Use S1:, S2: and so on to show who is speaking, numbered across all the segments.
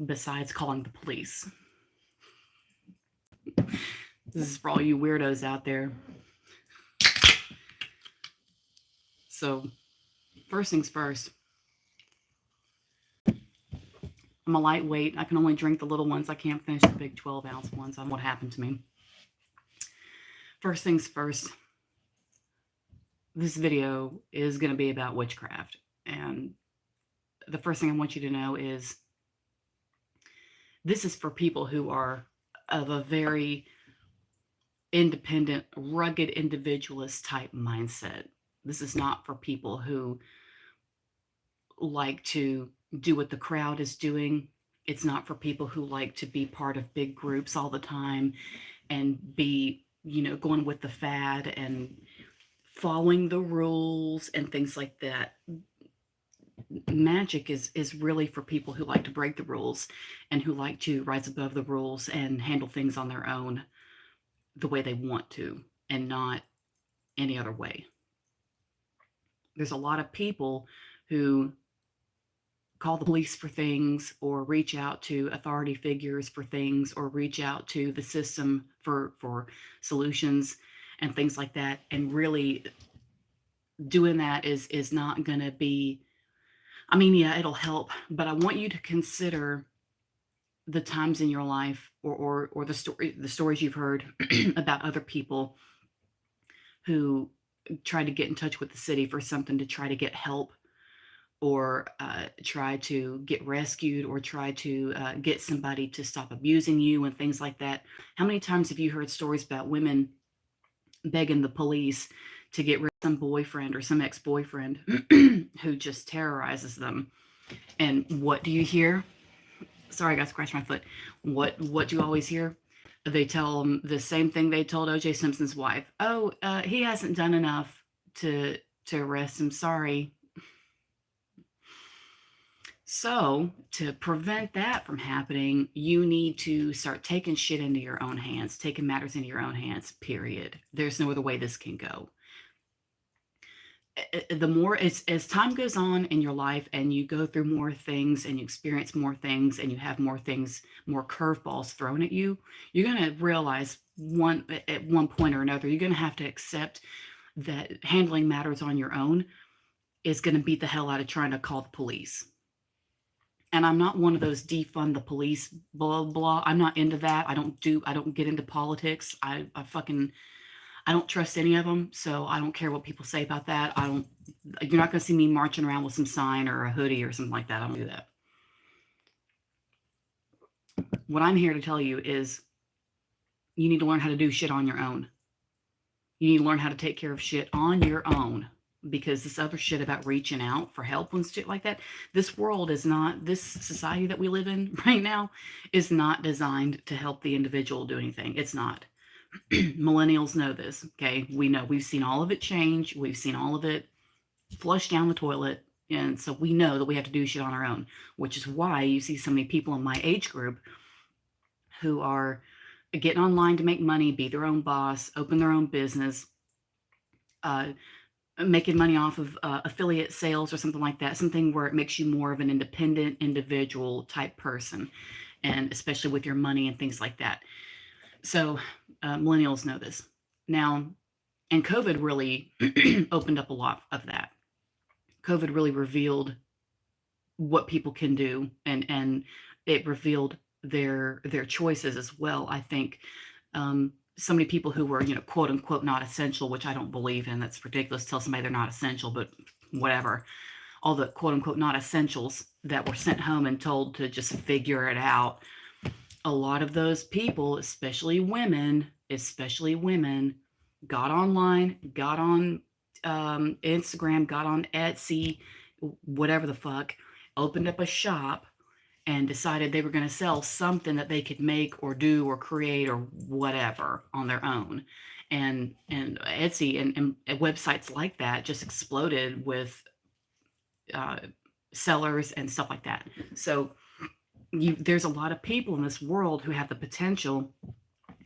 S1: besides calling the police. This is for all you weirdos out there. So, first things first, I'm a lightweight. I can only drink the little ones. I can't finish the big 12-ounce ones. I don't know what happened to me. First things first, this video is going to be about witchcraft. And the first thing I want you to know is this is for people who are of a very independent, rugged individualist type mindset. This is not for people who like to do what the crowd is doing. It's not for people who like to be part of big groups all the time and be, going with the fad and following the rules and things like that. Magic is really for people who like to break the rules and who like to rise above the rules and handle things on their own the way they want to and not any other way. There's a lot of people who call the police for things or reach out to authority figures for things or reach out to the system for solutions and things like that. And really doing that is not going to be, yeah, it'll help, but I want you to consider the times in your life or the stories you've heard about other people who try to get in touch with the city for something, to try to get help or try to get rescued or try to get somebody to stop abusing you and things like that. How many times have you heard stories about women begging the police to get rid of some boyfriend or some ex-boyfriend who just terrorizes them? And what do you hear? Sorry, I got to scratch my foot. What do you always hear? They tell them the same thing they told O.J. Simpson's wife. Oh, he hasn't done enough to arrest him. Sorry. So to prevent that from happening, you need to start taking shit into your own hands, taking matters into your own hands, period. There's no other way this can go. The more as time goes on in your life and you go through more things and you experience more things and you have more things, more curveballs thrown at you, you're going to realize at one point or another, you're going to have to accept that handling matters on your own is going to beat the hell out of trying to call the police. And I'm not one of those defund the police, blah, blah. I'm not into that. I don't get into politics. I don't trust any of them. So I don't care what people say about that. You're not going to see me marching around with some sign or a hoodie or something like that. I don't do that. What I'm here to tell you is you need to learn how to do shit on your own. You need to learn how to take care of shit on your own. Because this other shit about reaching out for help and shit like that, this society that we live in right now is not designed to help the individual do anything. It's not. Millennials know this, okay? We know. We've seen all of it change. We've seen all of it flush down the toilet. And so we know that we have to do shit on our own, which is why you see so many people in my age group who are getting online to make money, be their own boss, open their own business, making money off of affiliate sales or something like that, something where it makes you more of an independent individual type person, and especially with your money and things like that. So millennials know this now, and COVID really opened up a lot of that. COVID really revealed what people can do, and it revealed their choices as well. I think so many people who were, quote unquote, not essential, which I don't believe in. That's ridiculous to tell somebody they're not essential, but whatever. All the quote unquote not essentials that were sent home and told to just figure it out. A lot of those people, especially women, got online, got on Instagram, got on Etsy, whatever the fuck, opened up a shop and decided they were going to sell something that they could make or do or create or whatever on their own. And Etsy and websites like that just exploded with sellers and stuff like that. So there's a lot of people in this world who have the potential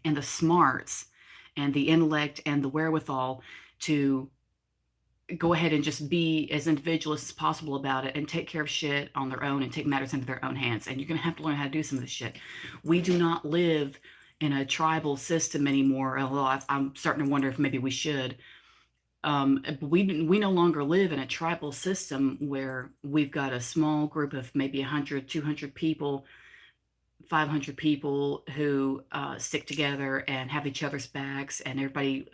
S1: and the smarts and the intellect and the wherewithal to go ahead and just be as individualist as possible about it and take care of shit on their own and take matters into their own hands. And you're going to have to learn how to do some of this shit. We do not live in a tribal system anymore, although I'm starting to wonder if maybe we should. We no longer live in a tribal system where we've got a small group of maybe 100, 200 people, 500 people who stick together and have each other's backs, and everybody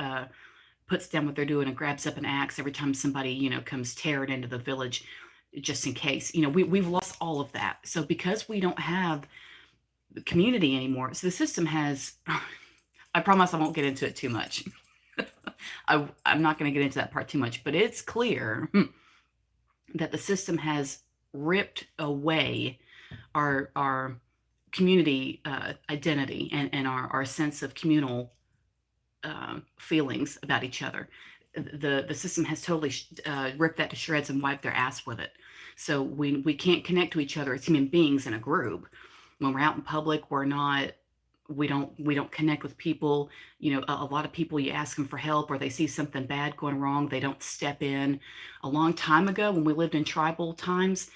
S1: puts down what they're doing and grabs up an axe every time somebody, comes tearing into the village, just in case. We've lost all of that. So because we don't have the community anymore, so the system has, I promise I won't get into it too much. I'm not going to get into that part too much, but it's clear that the system has ripped away our community identity and our sense of communal feelings about each other. The system has totally ripped that to shreds and wiped their ass with it. So we can't connect to each other as human beings in a group. When we're out in public, we don't connect with people. A lot of people, you ask them for help or they see something bad going wrong, they don't step in. A long time ago, when we lived in tribal times,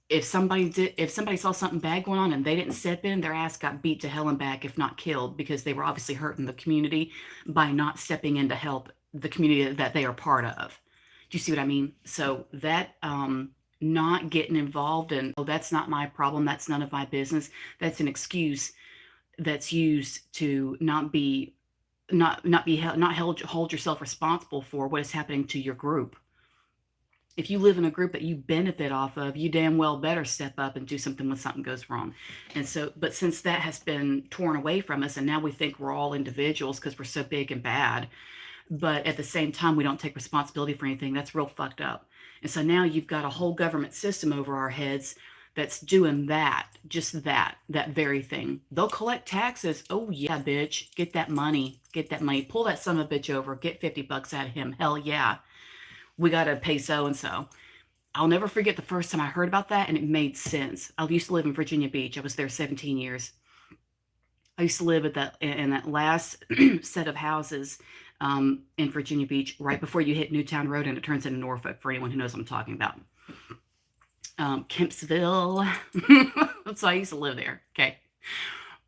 S1: if somebody saw something bad going on and they didn't step in, their ass got beat to hell and back, if not killed, because they were obviously hurting the community by not stepping in to help the community that they are part of. Do you see what I mean? So that not getting involved in, oh, that's not my problem, that's none of my business, that's an excuse that's used to not hold yourself responsible for what is happening to your group. If you live in a group that you benefit off of, you damn well better step up and do something when something goes wrong. And so, but since that has been torn away from us, and now we think we're all individuals because we're so big and bad, but at the same time, we don't take responsibility for anything, that's real fucked up. And so now you've got a whole government system over our heads that's doing that, just that very thing. They'll collect taxes. Oh yeah, bitch, get that money, pull that son of a bitch over, get $50 out of him. Hell yeah. We got to pay so-and-so. I'll never forget the first time I heard about that, and it made sense. I used to live in Virginia Beach. I was there 17 years. I used to live in that last set of houses in Virginia Beach, right before you hit Newtown Road, and it turns into Norfolk, for anyone who knows what I'm talking about. Kempsville. So I used to live there. Okay.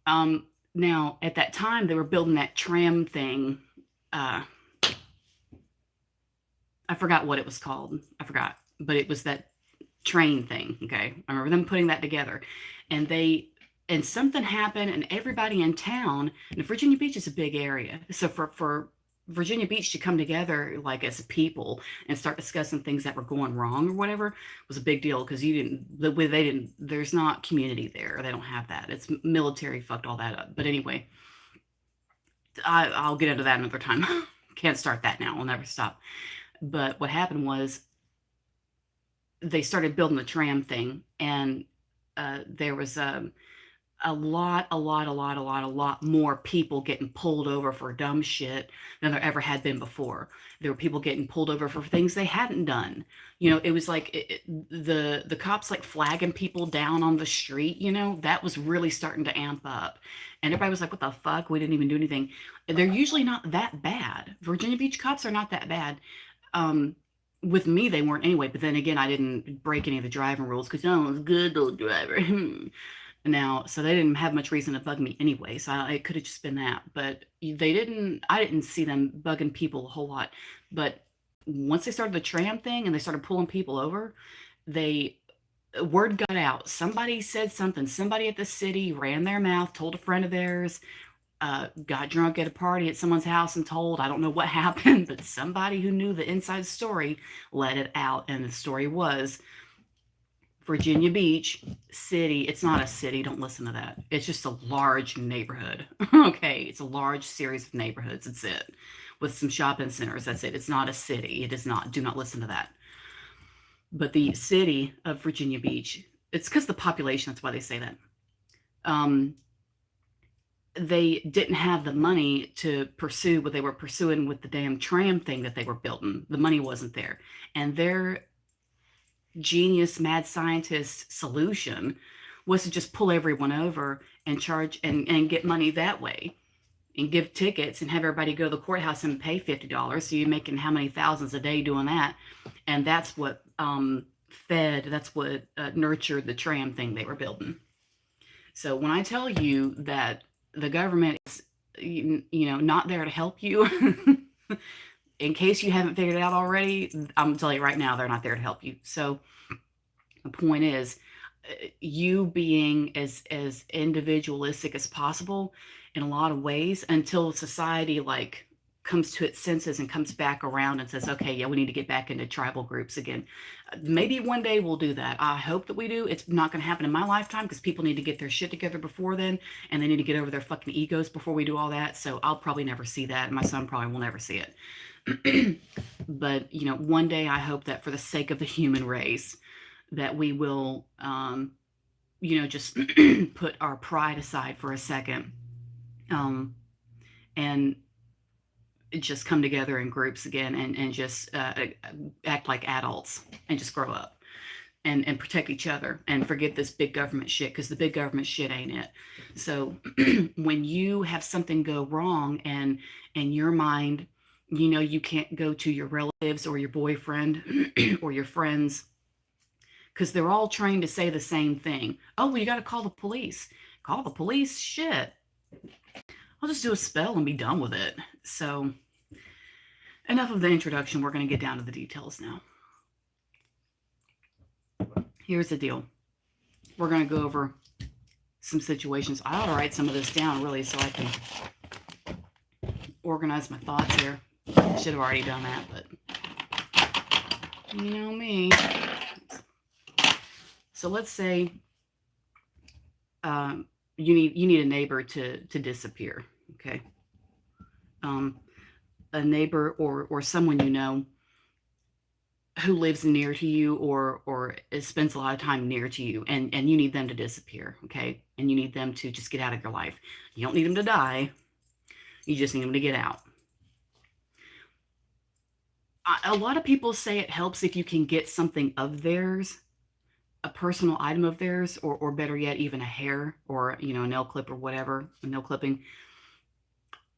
S1: Now, at that time, they were building that tram thing. I forgot what it was called. But it was that train thing. Okay. I remember them putting that together, and something happened, and everybody in town, and Virginia Beach is a big area. So for Virginia Beach to come together, like, as a people and start discussing things that were going wrong or whatever, was a big deal, because there's not community there. They don't have that. It's military fucked all that up. But anyway, I'll get into that another time. Can't start that now. I'll never stop. But what happened was they started building the tram thing, and there was a lot more people getting pulled over for dumb shit than there ever had been before. There were people getting pulled over for things they hadn't done. It was like the cops like flagging people down on the street. That was really starting to amp up, and everybody was like, "What the fuck? We didn't even do anything." They're usually not that bad. Virginia Beach cops are not that bad. With me, they weren't anyway. But then again, I didn't break any of the driving rules because I was a good old driver. Now, so they didn't have much reason to bug me anyway. So it could have just been that. But I didn't see them bugging people a whole lot. But once they started the tram thing and they started pulling people over, word got out. Somebody said something. Somebody at the city ran their mouth, told a friend of theirs, got drunk at a party at someone's house and told, I don't know what happened, but somebody who knew the inside story let it out. And the story was Virginia Beach city. It's not a city. Don't listen to that. It's just a large neighborhood. Okay. It's a large series of neighborhoods. That's it. With some shopping centers. That's it. It's not a city. It is not. Do not listen to that. But the city of Virginia Beach, it's because the population, that's why they say that. They didn't have the money to pursue what they were pursuing with the damn tram thing that they were building. The money wasn't there. And their genius mad scientist solution was to just pull everyone over and charge and get money that way. and give tickets and have everybody go to the courthouse and pay $50. So you're making how many thousands a day doing that? And that's what that's what nurtured the tram thing they were building. So when I tell you that the government is, not there to help you, in case you haven't figured it out already, I'm gonna tell you right now, they're not there to help you. So the point is, you being as individualistic as possible in a lot of ways until society like comes to its senses and comes back around and says, okay, yeah, we need to get back into tribal groups again. Maybe one day we'll do that. I hope that we do. It's not going to happen in my lifetime because people need to get their shit together before then, and they need to get over their fucking egos before we do all that. So I'll probably never see that, and my son probably will never see it. But one day I hope that for the sake of the human race, that we will just put our pride aside for a second, and just come together in groups again, and just act like adults and just grow up and protect each other and forget this big government shit, because the big government shit ain't it. So when you have something go wrong and in your mind, you can't go to your relatives or your boyfriend or your friends, because they're all trained to say the same thing. Oh, well, you got to call the police. Call the police? Shit. I'll just do a spell and be done with it. So enough of the introduction. We're going to get down to the details now. Here's the deal. We're going to go over some situations. I ought to write some of this down, really, so I can organize my thoughts here. I should have already done that, but you know me. So let's say you need a neighbor to disappear, okay? A neighbor or someone who lives near to you or spends a lot of time near to you, and you need them to disappear, okay? And you need them to just get out of your life. You don't need them to die. You just need them to get out. A lot of people say it helps if you can get something of theirs, a personal item of theirs, or better yet, even a hair or, a nail clip or whatever, a nail clipping.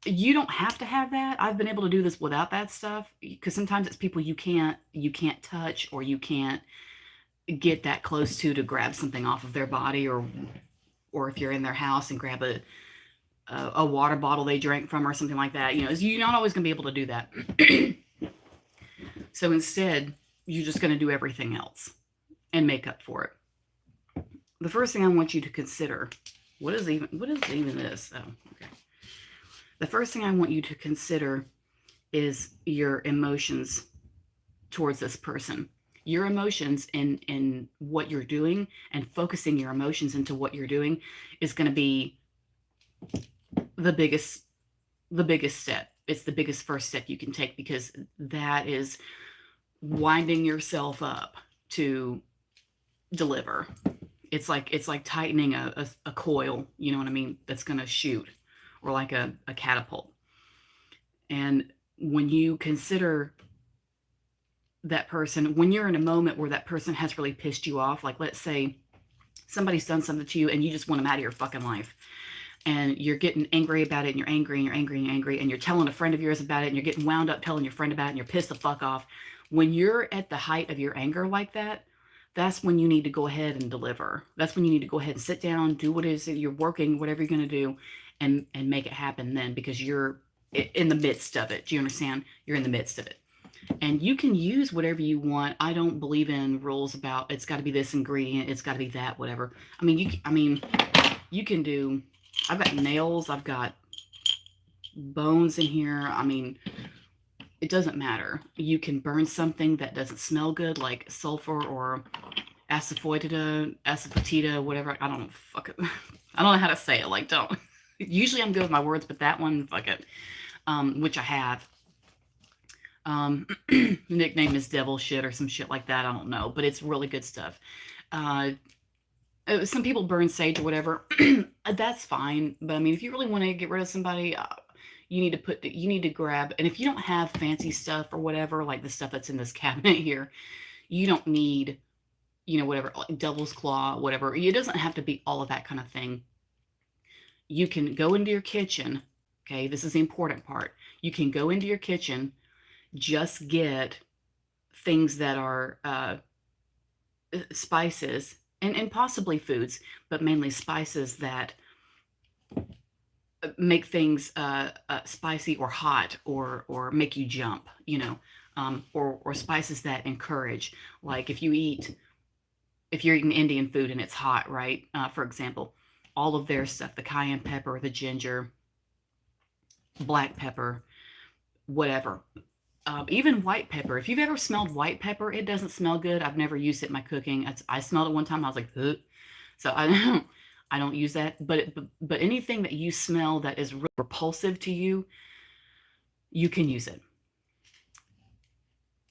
S1: You don't have to have that. I've been able to do this without that stuff, because sometimes it's people you can't touch, or you can't get that close to grab something off of their body, or if you're in their house and grab a water bottle they drank from or something like that. You're not always going to be able to do that. So instead, you're just going to do everything else and make up for it. The first thing I want you to consider, what is even this? Oh, okay. The first thing I want you to consider is your emotions towards this person. Your emotions in what you're doing, and focusing your emotions into what you're doing, is going to be the biggest step. It's the biggest first step you can take, because that is winding yourself up to deliver. It's like tightening a coil, you know what I mean, that's going to shoot, or like a catapult. And when you consider that person, when you're in a moment where that person has really pissed you off, like let's say somebody's done something to you and you just want them out of your fucking life, and you're getting angry about it, and you're angry and you're angry and you're angry, and you're telling a friend of yours about it, and you're getting wound up telling your friend about it, and you're pissed the fuck off. When you're at the height of your anger like that, that's when you need to go ahead and deliver. That's when you need to go ahead and sit down, do what it is that you're working, whatever you're going to do, and make it happen then, because you're in the midst of it. Do you understand? You're in the midst of it. And you can use whatever you want. I don't believe in rules about it's got to be this ingredient, it's got to be that, whatever. You can do, I've got nails, I've got bones in here. It doesn't matter. You can burn something that doesn't smell good, like sulfur or asafoetida, whatever. I don't know. Fuck it. I don't know how to say it. Like, don't. Usually I'm good with my words, but that one, fuck it. Which I have. The nickname is Devil Shit or some shit like that. I don't know, but it's really good stuff. Some people burn sage or whatever. That's fine. But if you really want to get rid of somebody, you need to grab, and if you don't have fancy stuff or whatever, like the stuff that's in this cabinet here, you don't need, whatever, like devil's claw, whatever. It doesn't have to be all of that kind of thing. You can go into your kitchen Okay, this is the important part. You can go into your kitchen, just get things that are spices and possibly foods, but mainly spices that make things spicy or hot or make you jump, or spices that encourage. Like if you're eating Indian food and it's hot, right? For example, all of their stuff, the cayenne pepper, the ginger, black pepper, whatever. Even white pepper. If you've ever smelled white pepper, it doesn't smell good. I've never used it in my cooking. I smelled it one time. I was like, ugh. So I don't use that. But anything that you smell that is repulsive to you, you can use it.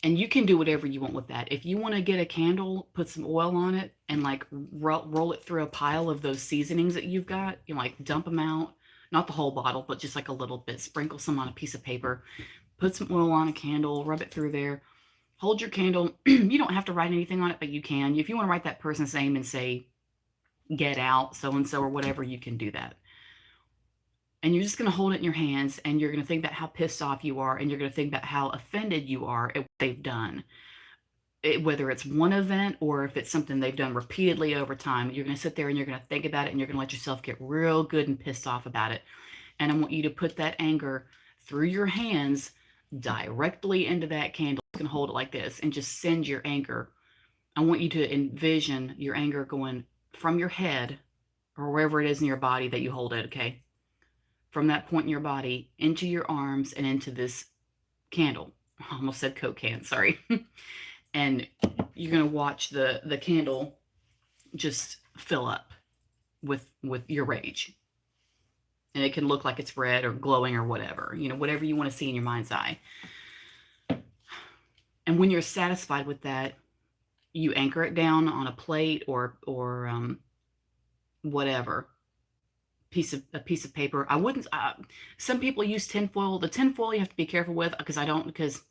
S1: And you can do whatever you want with that. If you want to get a candle, put some oil on it, and like roll it through a pile of those seasonings that you've got, like dump them out, not the whole bottle, but just like a little bit. Sprinkle some on a piece of paper, put some oil on a candle, rub it through there. Hold your candle. You don't have to write anything on it, but you can. If you want to write that person's name and say, get out, so and so, or whatever, you can do that. And you're just going to hold it in your hands, and you're going to think about how pissed off you are, and you're going to think about how offended you are at what they've done. Whether it's one event or if it's something they've done repeatedly over time, you're going to sit there and you're going to think about it, and you're going to let yourself get real good and pissed off about it. And I want you to put that anger through your hands directly into that candle. You can hold it like this and just send your anger. I want you to envision your anger going from your head or wherever it is in your body that you hold it, okay? From that point in your body into your arms and into this candle. I almost said Coke can, sorry. And you're going to watch the candle just fill up with your rage. And it can look like it's red or glowing or whatever, whatever you want to see in your mind's eye. And when you're satisfied with that, you anchor it down on a plate or whatever, a piece of paper. I wouldn't. Some people use tinfoil. The tinfoil you have to be careful with because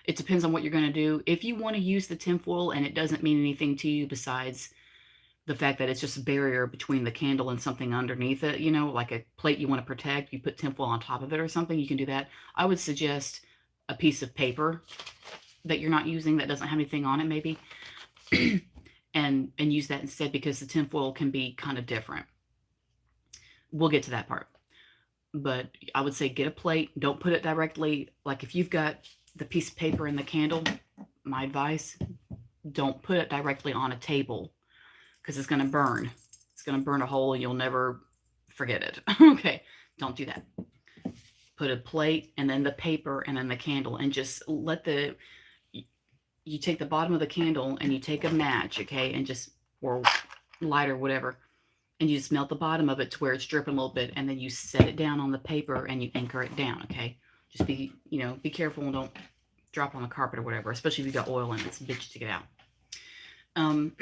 S1: it depends on what you're going to do. If you want to use the tinfoil and it doesn't mean anything to you besides the fact that it's just a barrier between the candle and something underneath it, like a plate you want to protect, you put tinfoil on top of it or something, you can do that. I would suggest a piece of paper that you're not using that doesn't have anything on it, maybe, and use that instead because the tinfoil can be kind of different. We'll get to that part. But I would say get a plate. Don't put it directly. Like if you've got the piece of paper and the candle, my advice, don't put it directly on a table because it's going to burn. It's going to burn a hole and you'll never forget it. Okay, don't do that. Put a plate and then the paper and then the candle and just you take the bottom of the candle and you take a match, okay, and just, or lighter, whatever, and you just melt the bottom of it to where it's dripping a little bit, and then you set it down on the paper and you anchor it down, okay? Just be careful and don't drop on the carpet or whatever, especially if you've got oil in it. It's a bitch to get out. And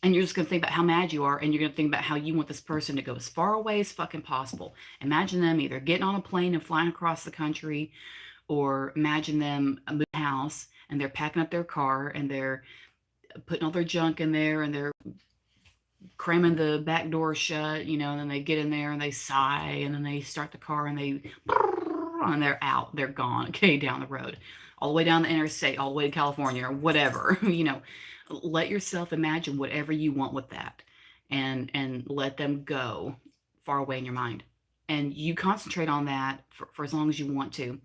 S1: you're just going to think about how mad you are, and you're going to think about how you want this person to go as far away as fucking possible. Imagine them either getting on a plane and flying across the country, or imagine them moving a house, and they're packing up their car, and they're putting all their junk in there, and they're cramming the back door shut, and then they get in there, and they sigh, and then they start the car, and they're out. They're gone, okay, down the road. All the way down the interstate, all the way to California, or whatever, Let yourself imagine whatever you want with that and let them go far away in your mind. And you concentrate on that for as long as you want to.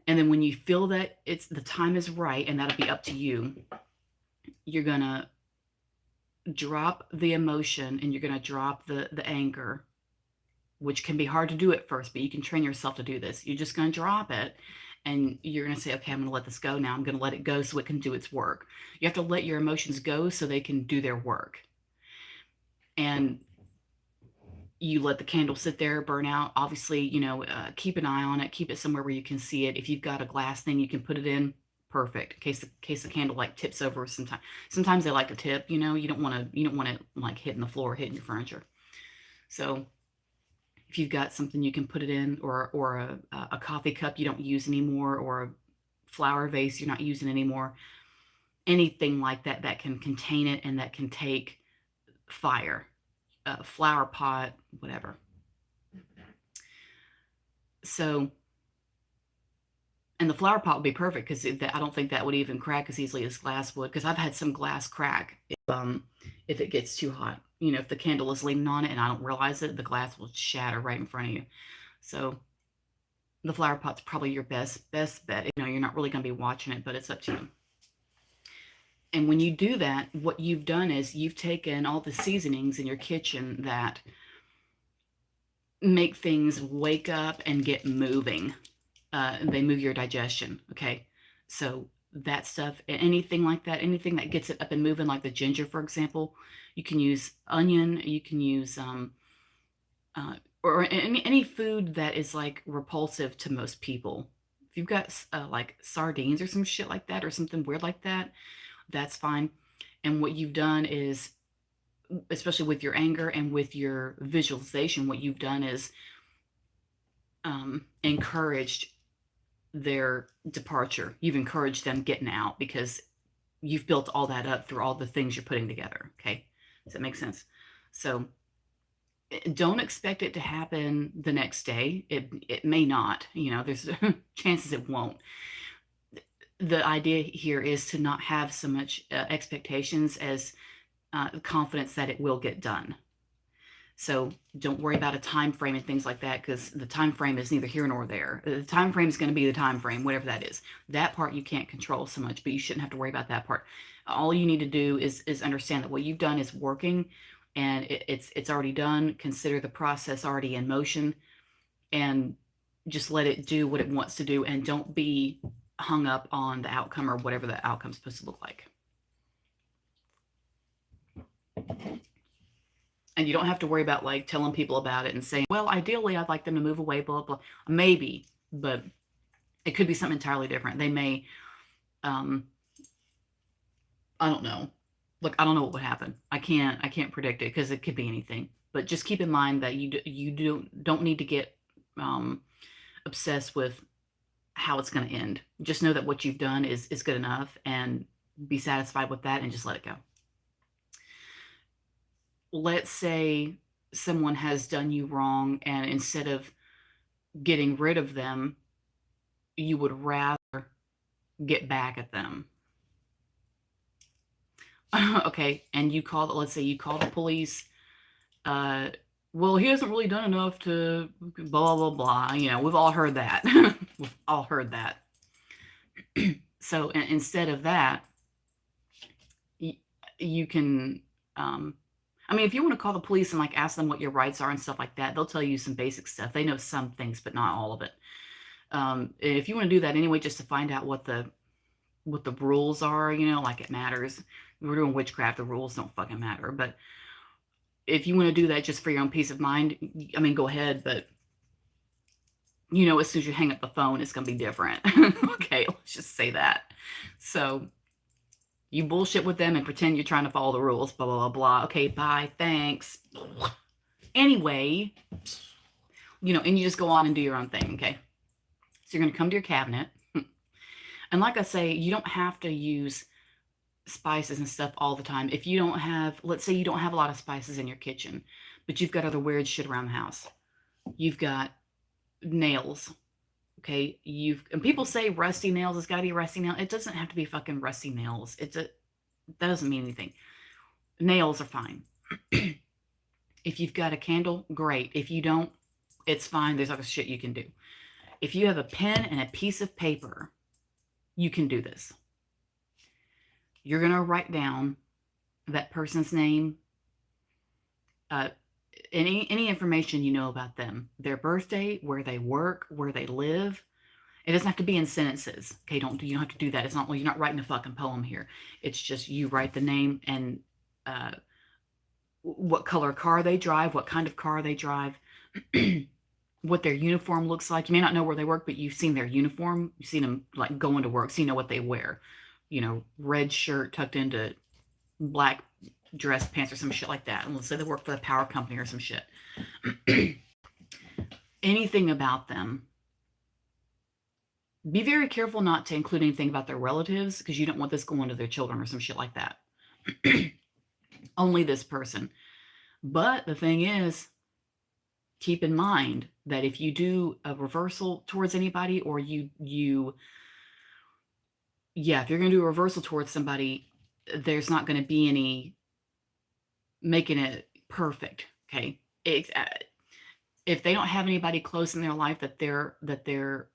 S1: And then when you feel that the time is right, and that'll be up to you, you're going to drop the emotion and you're going to drop the anger, which can be hard to do at first, but you can train yourself to do this. You're just going to drop it. And you're going to say, okay, I'm going to let this go now. I'm going to let it go so it can do its work. You have to let your emotions go so they can do their work. And you let the candle sit there, burn out. Obviously, keep an eye on it. Keep it somewhere where you can see it. If you've got a glass thing you can put it in, perfect. In case the candle like tips over sometimes. Sometimes they like to tip, you don't want it like hitting the floor, hitting your furniture. So if you've got something you can put it in, or a coffee cup you don't use anymore, or a flower vase you're not using anymore, anything like that that can contain it and that can take fire, a flower pot, whatever. So, and the flower pot would be perfect because I don't think that would even crack as easily as glass would. Because I've had some glass crack if it gets too hot. If the candle is leaning on it and I don't realize it, the glass will shatter right in front of you. So the flower pot's probably your best bet. You're not really going to be watching it, but it's up to you. And when you do that, what you've done is you've taken all the seasonings in your kitchen that make things wake up and get moving. They move your digestion. Okay. So that stuff, anything like that, anything that gets it up and moving, like the ginger, for example, you can use onion, you can use, or any food that is like repulsive to most people. If you've got like sardines or some shit like that, or something weird like that, that's fine. And what you've done is, especially with your anger and with your visualization, what you've done is encouraged their departure. You've encouraged them getting out because you've built all that up through all the things you're putting together. Okay. Does that make sense? So don't expect it to happen the next day. It may not, there's chances it won't. The idea here is to not have so much expectations as confidence that it will get done. So don't worry about a time frame and things like that, because the time frame is neither here nor there. The time frame is going to be the time frame, whatever that is. That part you can't control so much, but you shouldn't have to worry about that part. All you need to do is understand that what you've done is working, and it's already done. Consider the process already in motion, and just let it do what it wants to do, and don't be hung up on the outcome or whatever the outcome's supposed to look like. And you don't have to worry about like telling people about it and saying, well, ideally I'd like them to move away, blah, blah. Maybe, but it could be something entirely different. They may, I don't know. Look, I don't know what would happen. I can't predict it because it could be anything. But just keep in mind that you don't need to get obsessed with how it's going to end. Just know that what you've done is good enough, and be satisfied with that and just let it go. Let's say someone has done you wrong, and instead of getting rid of them, you would rather get back at them. Okay, and let's say you call the police. Well, he hasn't really done enough to blah, blah, blah. We've all heard that. We've all heard that. So instead of that, you can, if you want to call the police and like ask them what your rights are and stuff like that, they'll tell you some basic stuff. They know some things, but not all of it. If you want to do that anyway, just to find out what the rules are, like it matters. We're doing witchcraft. The rules don't fucking matter. But if you want to do that just for your own peace of mind, go ahead. But as soon as you hang up the phone, it's going to be different. Okay, let's just say that. So you bullshit with them and pretend you're trying to follow the rules, blah, blah, blah, blah. Okay, bye, thanks. Anyway, and you just go on and do your own thing, okay? So you're going to come to your cabinet. And like I say, you don't have to use spices and stuff all the time. If you don't have, let's say you don't have a lot of spices in your kitchen, but you've got other weird shit around the house. You've got nails. Okay, and people say rusty nails. It's got to be rusty nail. It doesn't have to be fucking rusty nails. That doesn't mean anything. Nails are fine. If you've got a candle, great. If you don't, it's fine. There's other shit you can do. If you have a pen and a piece of paper, you can do this. You're going to write down that person's name, any information you know about them, their birthday, where they work, where they live. It doesn't have to be in sentences. Okay, you don't have to do that. It's not, well, you're not writing a fucking poem here. It's just you write the name and what color car they drive, what kind of car they drive, what their uniform looks like. You may not know where they work, but you've seen their uniform. You've seen them like going to work, so you know what they wear. Red shirt tucked into black dress pants or some shit like that. And let's say they work for the power company or some shit. Anything about them. Be very careful not to include anything about their relatives, because you don't want this going to their children or some shit like that. Only this person. But the thing is, keep in mind that if you do a reversal towards anybody, or if you're going to do a reversal towards somebody, there's not going to be any making it perfect. Okay. If they don't have anybody close in their life that they're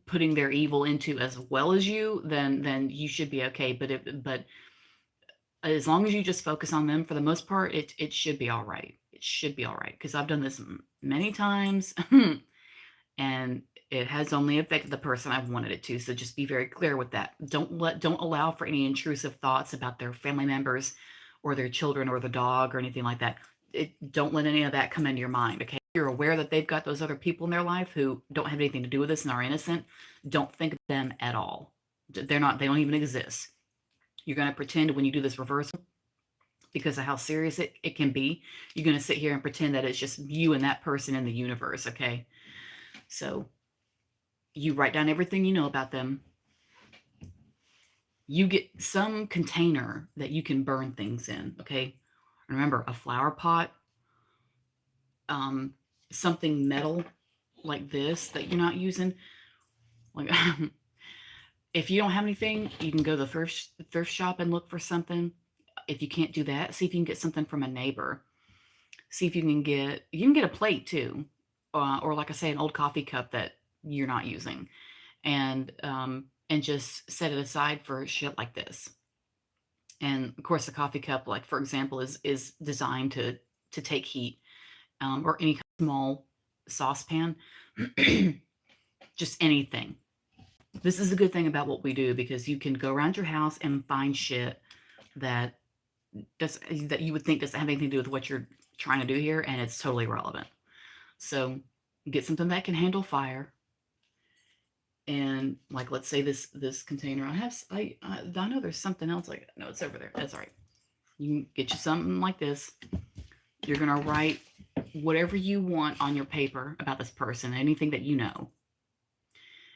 S1: putting their evil into as well as you, then you should be okay. But as long as you just focus on them, for the most part, it should be all right. It should be all right, because I've done this many times, and it has only affected the person I've wanted it to. So just be very clear with that. Don't allow for any intrusive thoughts about their family members or their children or the dog or anything like that. Don't let any of that come into your mind. Okay, if you're aware that they've got those other people in their life who don't have anything to do with this and are innocent, don't think of them at all. They don't even exist. You're going to pretend when you do this reversal, because of how serious it can be, you're going to sit here and pretend that it's just you and that person in the universe. Okay, so you write down everything you know about them. You get some container that you can burn things in. Okay, remember, a flower pot, something metal like this that you're not using. Like, if you don't have anything, you can go to the thrift shop and look for something. If you can't do that, see if you can get something from a neighbor. See if you can get a plate too, or like I say, an old coffee cup that you're not using, and just set it aside for shit like this. And of course, the coffee cup, like for example, is designed to take heat, or any small saucepan, just anything. This is the good thing about what we do, because you can go around your house and find shit that you would think doesn't have anything to do with what you're trying to do here, and it's totally irrelevant. So get something that can handle fire. And like, let's say this container, I know there's something else like, no, it's over there. That's all right. You can get you something like this. You're going to write whatever you want on your paper about this person, anything that you know.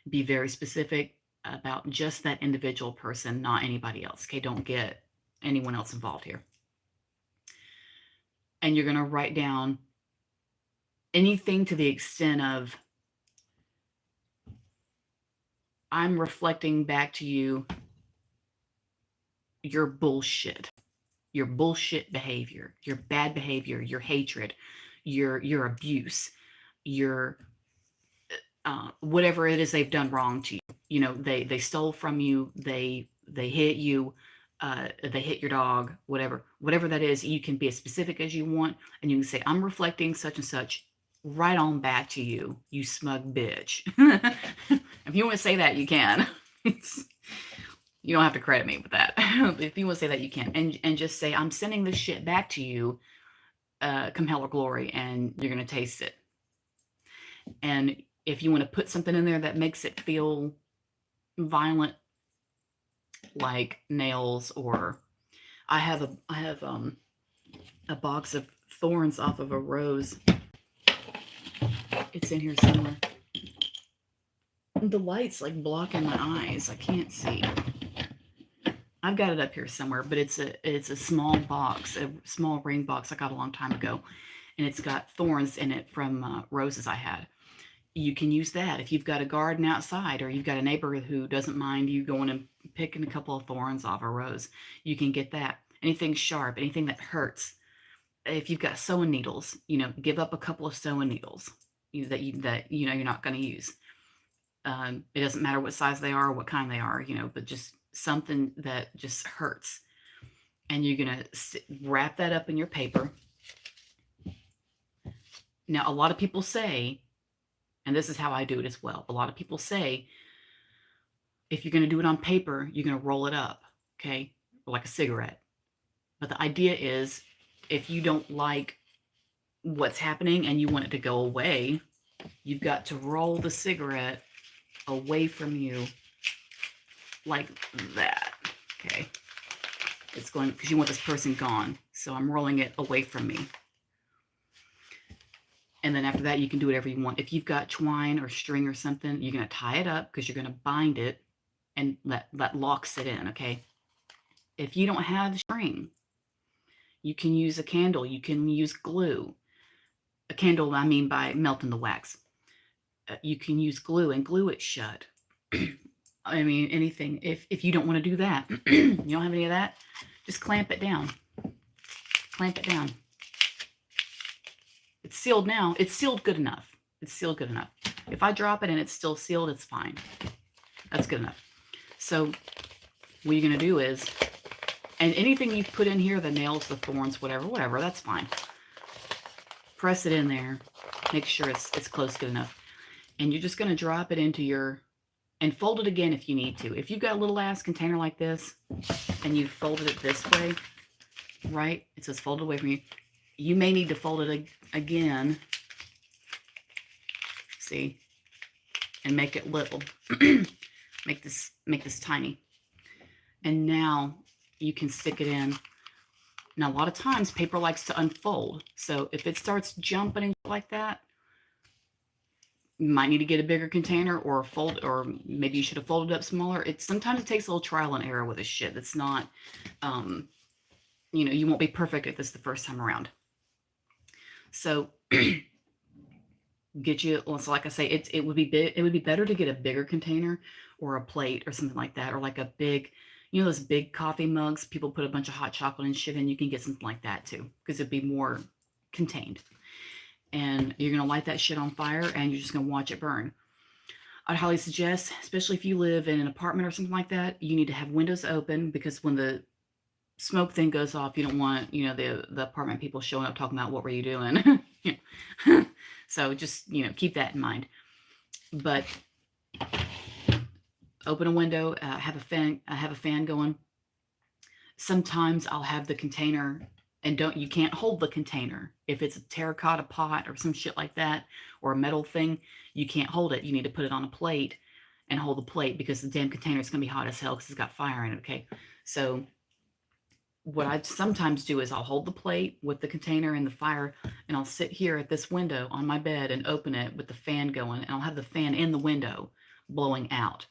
S1: Be very specific about just that individual person, not anybody else. Okay, don't get anyone else involved here. And you're going to write down anything to the extent of, I'm reflecting back to you your bullshit behavior, your bad behavior, your hatred, your abuse, your whatever it is they've done wrong to you. You know, they stole from you, they hit you, they hit your dog, whatever that is. You can be as specific as you want, and you can say, I'm reflecting such and such right on back to you, you smug bitch. If you want to say that, you can. You don't have to credit me with that. If you want to say that, you can. And just say, I'm sending this shit back to you, come hell or glory, and you're going to taste it. And if you want to put something in there that makes it feel violent, like nails, or I have a box of thorns off of a rose. It's in here somewhere. The light's like blocking my eyes. I can't see. I've got it up here somewhere, but it's a small box, a small ring box I got a long time ago, and it's got thorns in it from roses I had. You can use that if you've got a garden outside, or you've got a neighbor who doesn't mind you going and picking a couple of thorns off a rose. You can get that. Anything sharp, anything that hurts. If you've got sewing needles, give up a couple of sewing needles that you're not going to use. It doesn't matter what size they are or what kind they are, but just something that just hurts. And you're going to wrap that up in your paper. Now, a lot of people say, and this is how I do it as well, a lot of people say, if you're going to do it on paper, you're going to roll it up, okay, like a cigarette. But the idea is, if you don't like what's happening and you want it to go away, you've got to roll the cigarette away from you like that, okay? It's going, because you want this person gone. So I'm rolling it away from me. And then after that, you can do whatever you want. If you've got twine or string or something, you're going to tie it up, because you're going to bind it, and that locks it in, okay? If you don't have string, you can use a candle. You can use glue. A candle, I mean by melting the wax. You can use glue and glue it shut. I mean, anything. If you don't want to do that, you don't have any of that, just clamp it down. Clamp it down. It's sealed now. It's sealed good enough. It's sealed good enough. If I drop it and it's still sealed, it's fine. That's good enough. So what you're going to do is, and anything you put in here, the nails, the thorns, whatever, that's fine. Press it in there. Make sure it's close good enough. And you're just going to drop it into your, and fold it again if you need to. If you've got a little ass container like this, and you folded it this way, right? It says fold it away from you. You may need to fold it again. See? And make it little. make this tiny. And now you can stick it in. Now, a lot of times paper likes to unfold. So if it starts jumping like that, you might need to get a bigger container or fold, or maybe you should have folded up smaller. Sometimes it takes a little trial and error with this shit. It's not, you won't be perfect at this the first time around. So get you, so like I say, it would be better to get a bigger container or a plate or something like that, or like a big, those big coffee mugs people put a bunch of hot chocolate and shit in. You can get something like that too, because it'd be more contained. And you're going to light that shit on fire and you're just going to watch it burn. I'd highly suggest, especially if you live in an apartment or something like that, you need to have windows open, because when the smoke thing goes off, you don't want, the apartment people showing up talking about, what were you doing? So just, keep that in mind. But open a window, have a fan going. Sometimes I'll have the container, and you can't hold the container. If it's a terracotta pot or some shit like that, or a metal thing, you can't hold it. You need to put it on a plate and hold the plate, because the damn container is going to be hot as hell because it's got fire in it, okay? So what I sometimes do is I'll hold the plate with the container and the fire, and I'll sit here at this window on my bed and open it with the fan going, and I'll have the fan in the window blowing out.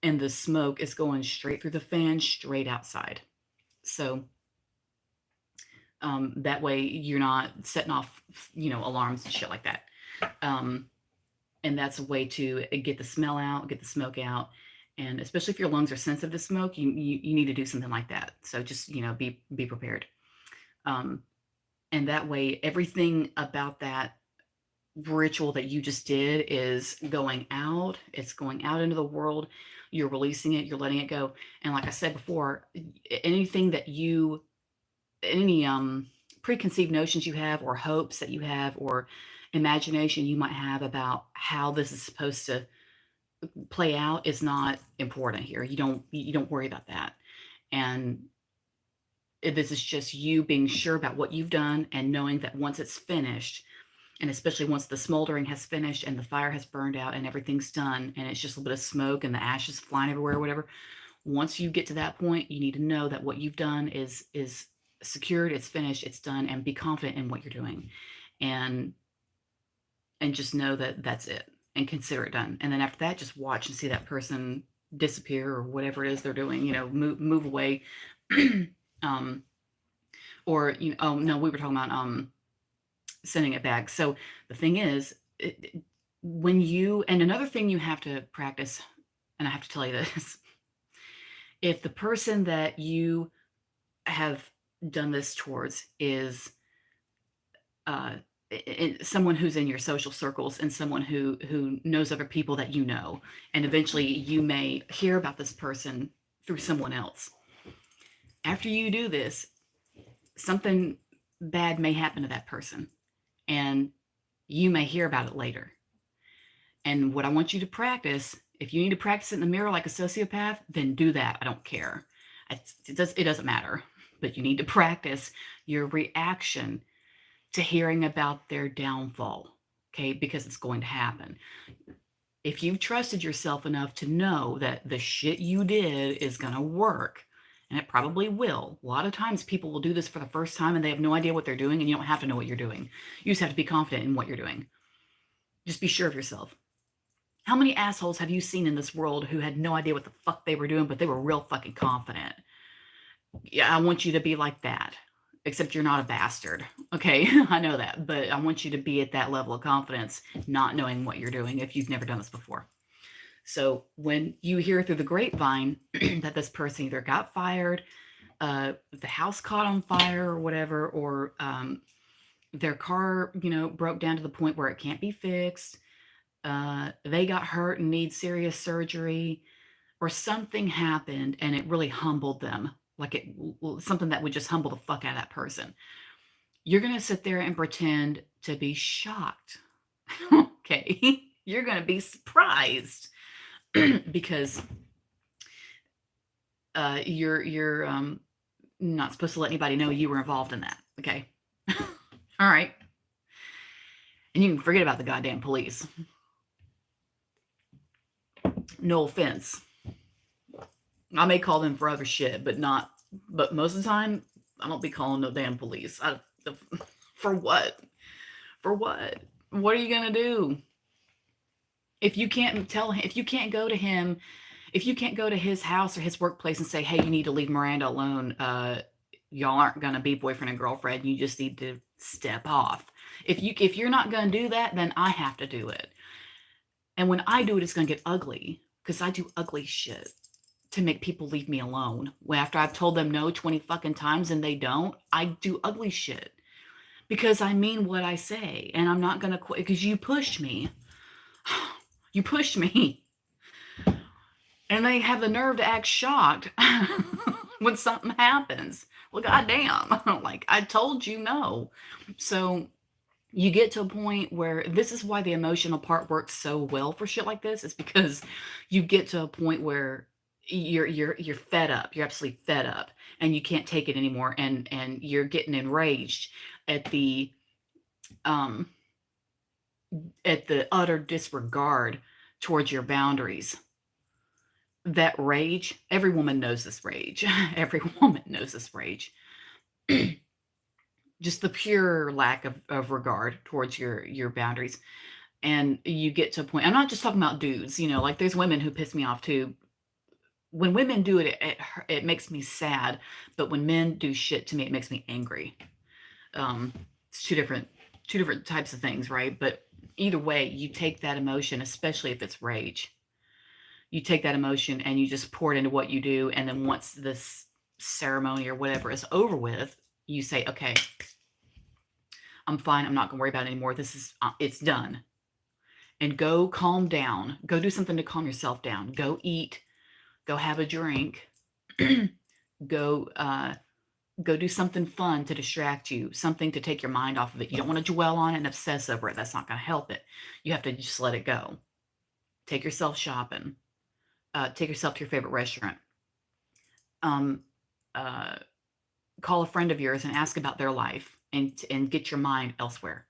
S1: And the smoke is going straight through the fan, straight outside. So that way you're not setting off, alarms and shit like that. And that's a way to get the smell out, get the smoke out. And especially if your lungs are sensitive to smoke, you need to do something like that. So just, be prepared. And that way, everything about that ritual that you just did is going out. It's going out into the world. You're releasing it. You're letting it go. And like I said before, anything that any preconceived notions you have, or hopes that you have, or imagination you might have about how this is supposed to play out is not important here. You don't worry about that. And this is just you being sure about what you've done, and knowing that once it's finished, and especially once the smoldering has finished and the fire has burned out and everything's done, and it's just a little bit of smoke and the ashes flying everywhere or whatever, once you get to that point, you need to know that what you've done is secured, it's finished, it's done, and be confident in what you're doing. And just know that that's it, and consider it done. And then after that, just watch and see that person disappear, or whatever it is they're doing, move away. Or, oh no, we were talking about sending it back. So the thing is, and another thing you have to practice, and I have to tell you this, if the person that you have done this towards is someone who's in your social circles, and someone who knows other people that you know, and eventually you may hear about this person through someone else. After you do this, something bad may happen to that person, and you may hear about it later. And what I want you to practice, if you need to practice it in the mirror like a sociopath, then do that. I don't care. It doesn't matter. But you need to practice your reaction to hearing about their downfall, okay? Because it's going to happen. If you've trusted yourself enough to know that the shit you did is going to work, and it probably will. A lot of times people will do this for the first time and they have no idea what they're doing, and you don't have to know what you're doing. You just have to be confident in what you're doing. Just be sure of yourself. How many assholes have you seen in this world who had no idea what the fuck they were doing, but they were real fucking confident? Yeah, I want you to be like that. except you're not a bastard. Okay, I know that, but I want you to be at that level of confidence, not knowing what you're doing if you've never done this before. So when you hear through the grapevine that this person either got fired, the house caught on fire or whatever, or their car, broke down to the point where it can't be fixed, they got hurt and need serious surgery, or something happened and it really humbled them, like something that would just humble the fuck out of that person. You're going to sit there and pretend to be shocked. Okay. You're going to be surprised because you're not supposed to let anybody know you were involved in that. Okay. All right. And you can forget about the goddamn police. No offense. I may call them for other shit, but most of the time, I don't be calling no damn police. For what? For what? What are you going to do? If you can't go to him, if you can't go to his house or his workplace and say, hey, you need to leave Miranda alone, y'all aren't going to be boyfriend and girlfriend. You just need to step off. If you're not going to do that, then I have to do it. And when I do it, it's going to get ugly because I do ugly shit to make people leave me alone. After I've told them no 20 fucking times and they don't, I do ugly shit because I mean what I say, and I'm not going to quit because you pushed me. You pushed me. And they have the nerve to act shocked when something happens. Well, goddamn, like I told you no. So you get to a point where this is why the emotional part works so well for shit like this, is because you get to a point where you're fed up. You're absolutely fed up and you can't take it anymore. And you're getting enraged at the utter disregard towards your boundaries. That rage, every woman knows this rage. Every woman knows this rage. Just the pure lack of regard towards your boundaries. And you get to a point, I'm not just talking about dudes, like there's women who piss me off too. When women do it, it makes me sad. But when men do shit to me, it makes me angry. It's two different types of things, right? But either way, you take that emotion, especially if it's rage. You take that emotion and you just pour it into what you do. And then once this ceremony or whatever is over with, you say, okay, I'm fine. I'm not going to worry about it anymore. It's done. And go calm down. Go do something to calm yourself down. Go eat. Go have a drink. Go do something fun to distract you. Something to take your mind off of it. You don't want to dwell on it and obsess over it. That's not going to help it. You have to just let it go. Take yourself shopping. Take yourself to your favorite restaurant. Call a friend of yours and ask about their life and get your mind elsewhere.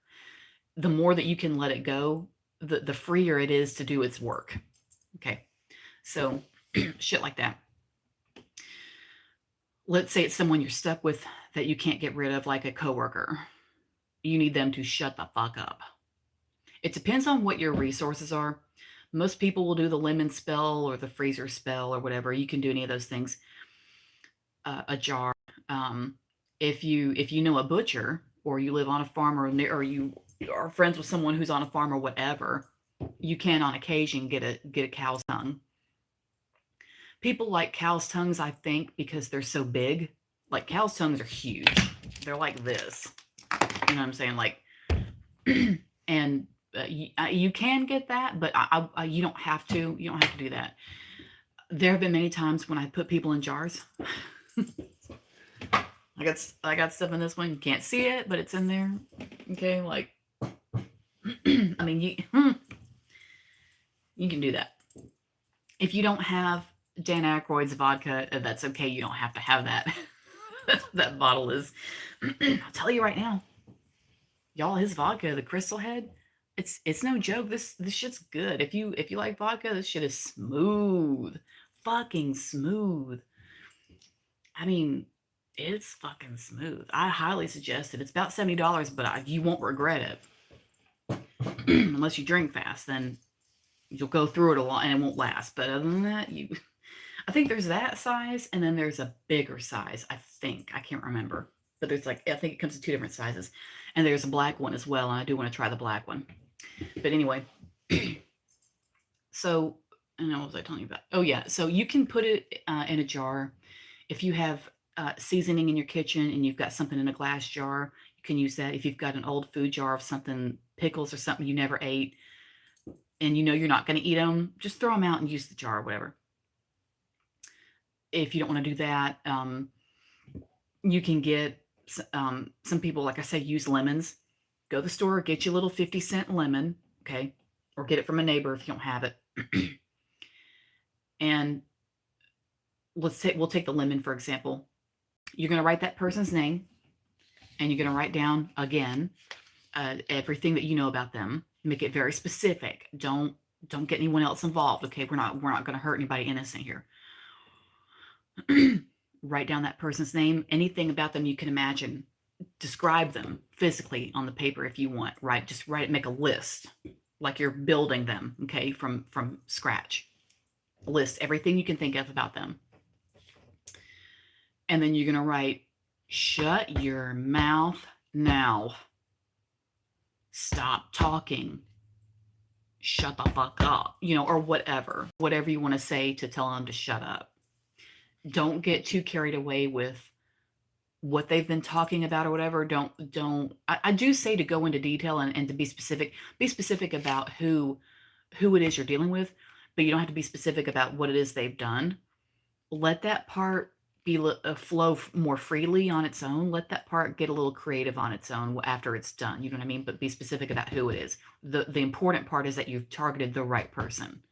S1: The more that you can let it go, the freer it is to do its work. Okay. So shit like that. Let's say it's someone you're stuck with that you can't get rid of, like a coworker. You need them to shut the fuck up. It depends on what your resources are. Most people will do the lemon spell or the freezer spell or whatever. You can do any of those things. A jar. If you know a butcher, or you live on a farm, or you are friends with someone who's on a farm or whatever, you can on occasion get a cow's tongue. People like cow's tongues, I think, because they're so big. Like cow's tongues are huge. They're like this. You know what I'm saying? Like, and you can get that, but you don't have to. You don't have to do that. There have been many times when I put people in jars. I got stuff in this one. You can't see it, but it's in there. Okay, like, I mean, you can do that. If you don't have Dan Aykroyd's vodka, that's okay. You don't have to have that. That bottle is. I'll tell you right now, y'all, his vodka, the Crystal Head, it's no joke. This shit's good. If you like vodka, this shit is smooth, fucking smooth. I mean, it's fucking smooth. I highly suggest it. It's about $70, but you won't regret it. Unless you drink fast, then you'll go through it a lot and it won't last. But other than that, I think there's that size, and then there's a bigger size. I think, I can't remember, but there's like, I think it comes in 2 different sizes. And there's a black one as well, and I do want to try the black one. But anyway, so I don't know what was I telling you about? Oh yeah, so you can put it in a jar. If you have seasoning in your kitchen and you've got something in a glass jar, you can use that. If you've got an old food jar of something, pickles or something you never ate, and you know you're not going to eat them, just throw them out and use the jar or whatever. If you don't want to do that, you can get some people, like I said, use lemons. Go to the store, get you a little 50-cent lemon, okay? Or get it from a neighbor if you don't have it. And we'll take the lemon, for example. You're going to write that person's name, and you're going to write down, again, everything that you know about them. Make it very specific. Don't get anyone else involved, okay? We're not going to hurt anybody innocent here. Write down that person's name, anything about them you can imagine. Describe them physically on the paper if you want, right? Just write it, make a list like you're building them, okay, from scratch. List everything you can think of about them. And then you're going to write, shut your mouth now. Stop talking. Shut the fuck up, or whatever you want to say to tell them to shut up. Don't get too carried away with what they've been talking about or whatever. I do say to go into detail and to be specific about who it is you're dealing with, but you don't have to be specific about what it is they've done. Let that part flow more freely on its own. Let that part get a little creative on its own after it's done. You know what I mean? But be specific about who it is. The important part is that you've targeted the right person.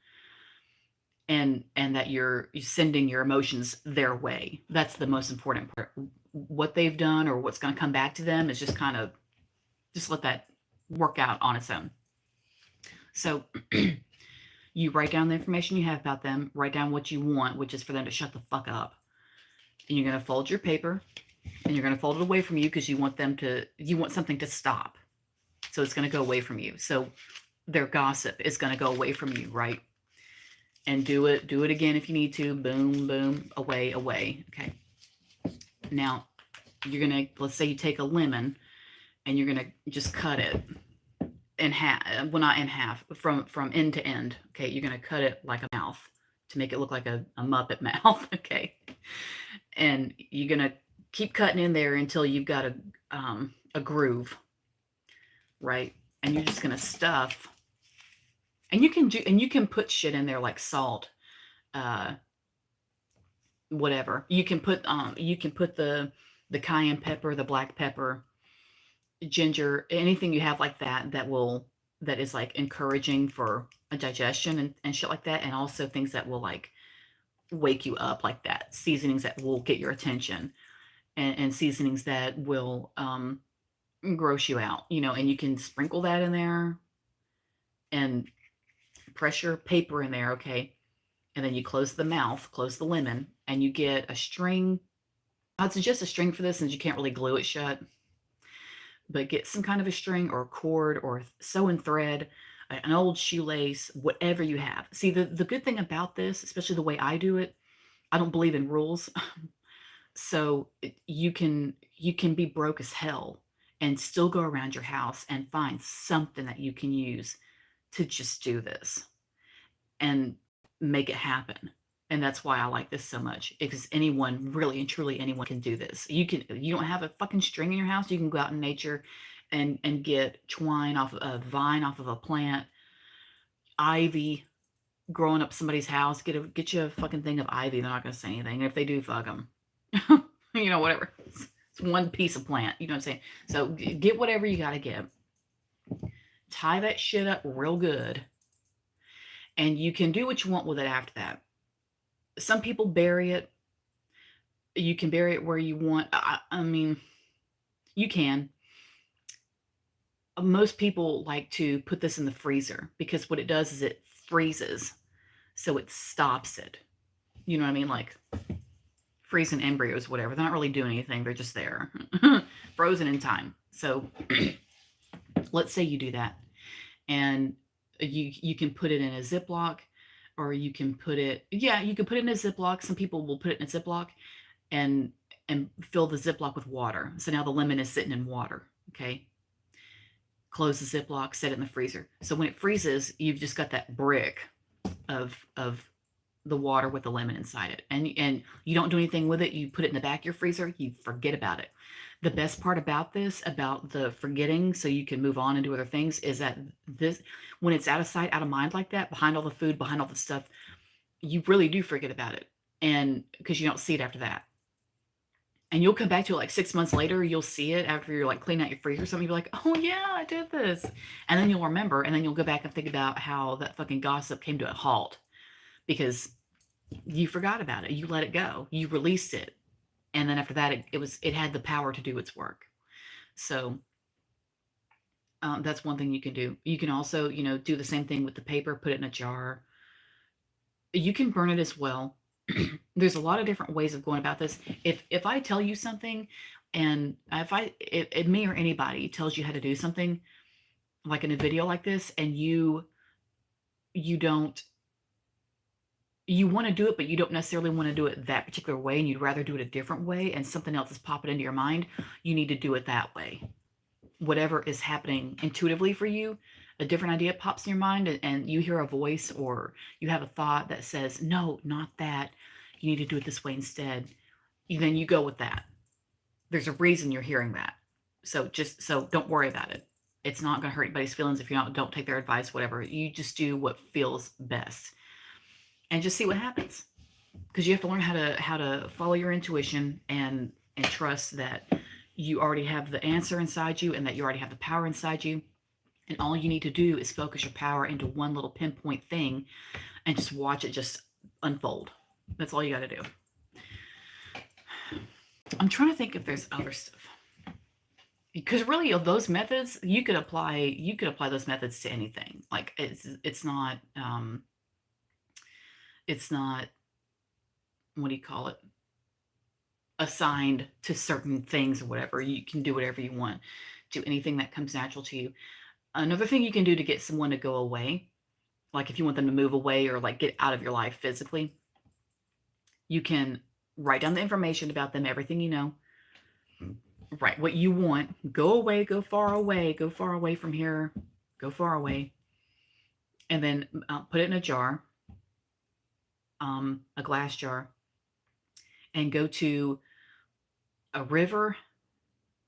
S1: And that you're sending your emotions their way. That's the most important part. What they've done or what's going to come back to them is just let that work out on its own. So you write down the information you have about them, write down what you want, which is for them to shut the fuck up. And you're going to fold your paper, and you're going to fold it away from you because you want something to stop. So it's going to go away from you. So their gossip is going to go away from you, right? And do it again if you need to. Boom, boom, away. Okay. Now, let's say you take a lemon and you're going to just cut it in half. Well, not in half, from end to end. Okay. You're going to cut it like a mouth to make it look like a Muppet mouth. Okay. And you're going to keep cutting in there until you've got a groove, right? And you're just going to stuff. And you can put shit in there like salt, whatever. You can put the cayenne pepper, the black pepper, ginger, anything you have like that is like encouraging for a digestion and shit like that. And also things that will like wake you up like that. Seasonings that will get your attention, and seasonings that will gross you out, and you can sprinkle that in there and pressure paper in there, okay? And then you close the mouth, close the lemon, and you get a string. I'd suggest a string for this since you can't really glue it shut. But get some kind of a string or a cord or sewing thread, an old shoelace, whatever you have. See, the good thing about this, especially the way I do it, I don't believe in rules. So you can be broke as hell and still go around your house and find something that you can use to just do this and make it happen. And that's why I like this so much, because anyone, really and truly anyone, can do this. You don't have a fucking string in your house. You can go out in nature and get twine off of a vine, off of a plant, ivy growing up somebody's house. Get you a fucking thing of ivy. They're not going to say anything. And if they do, fuck them. Whatever. It's one piece of plant. You know what I'm saying? So get whatever you got to get. Tie that shit up real good. And you can do what you want with it after that. Some people bury it. You can bury it where you want. I mean, you can. Most people like to put this in the freezer because what it does is it freezes. So it stops it. You know what I mean? Like freezing embryos, whatever. They're not really doing anything. They're just there. Frozen in time. So let's say you do that. And you can put it in a Ziploc, or you can put it in a Ziploc. Some people will put it in a Ziploc and and fill the Ziploc with water. So now the lemon is sitting in water. Okay. Close the Ziploc, set it in the freezer. So when it freezes, you've just got that brick of the water with the lemon inside it. And you don't do anything with it. You put it in the back of your freezer, you forget about it. The best part about this, about the forgetting so you can move on and do other things, is that this, when it's out of sight, out of mind like that, behind all the food, behind all the stuff, you really do forget about it. And because you don't see it after that. And you'll come back to it like 6 months later, you'll see it after you're like cleaning out your freezer or something. You'll be like, oh yeah, I did this. And then you'll remember, and then you'll go back and think about how that fucking gossip came to a halt because you forgot about it. You let it go. You released it. And then after that, it had the power to do its work. So that's one thing you can do. You can also, do the same thing with the paper, put it in a jar. You can burn it as well. There's a lot of different ways of going about this. If I tell you something, and if me or anybody tells you how to do something, like in a video like this, and you want to do it, but you don't necessarily want to do it that particular way, and you'd rather do it a different way, and something else is popping into your mind, you need to do it that way. Whatever is happening intuitively for you, a different idea pops in your mind, and you hear a voice or you have a thought that says, no, not that. You need to do it this way instead. Then you go with that. There's a reason you're hearing that. So don't worry about it. It's not going to hurt anybody's feelings if you don't take their advice, whatever. You just do what feels best and just see what happens. Because you have to learn how to follow your intuition and trust that you already have the answer inside you and that you already have the power inside you. And all you need to do is focus your power into one little pinpoint thing and just watch it just unfold. That's all you got to do. I'm trying to think if there's other stuff. Because really, those methods, you could apply those methods to anything. Like it's not what do you call it? Assigned to certain things or whatever. You can do whatever you want. Do anything that comes natural to you. Another thing you can do to get someone to go away, like if you want them to move away or like get out of your life physically, you can write down the information about them, everything you know, write what you want, go away, go far away from here, go far away, and then put it in a jar, a glass jar, and go to a river,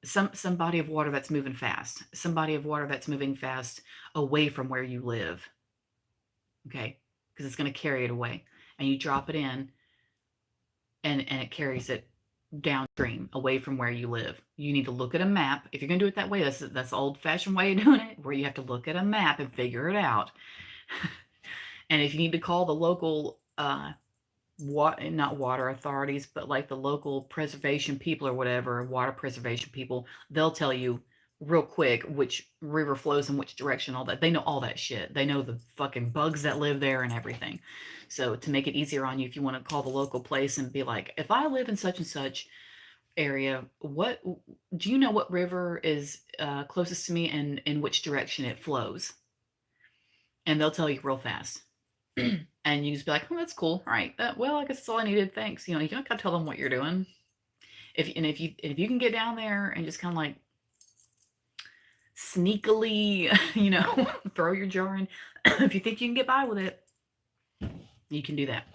S1: some body of water that's moving fast, away from where you live. Okay. Because it's going to carry it away, and you drop it in and it carries it downstream away from where you live. You need to look at a map. If you're going to do it that way, that's the old fashioned way of doing it, where you have to look at a map and figure it out. And if you need to call the local, not water authorities, but like the local preservation people or whatever, water preservation people, they'll tell you real quick which river flows in which direction, all that. They know all that shit. They know the fucking bugs that live there and everything. So to make it easier on you, if you want to call the local place and be like, if I live in such and such area, what do you know what river is closest to me and in which direction it flows? And they'll tell you real fast. And you just be like, oh, that's cool. All right. Well, I guess that's all I needed. Thanks. You don't gotta tell them what you're doing. If you can get down there and just kind of like sneakily, throw your jar in, if you think you can get by with it, you can do that.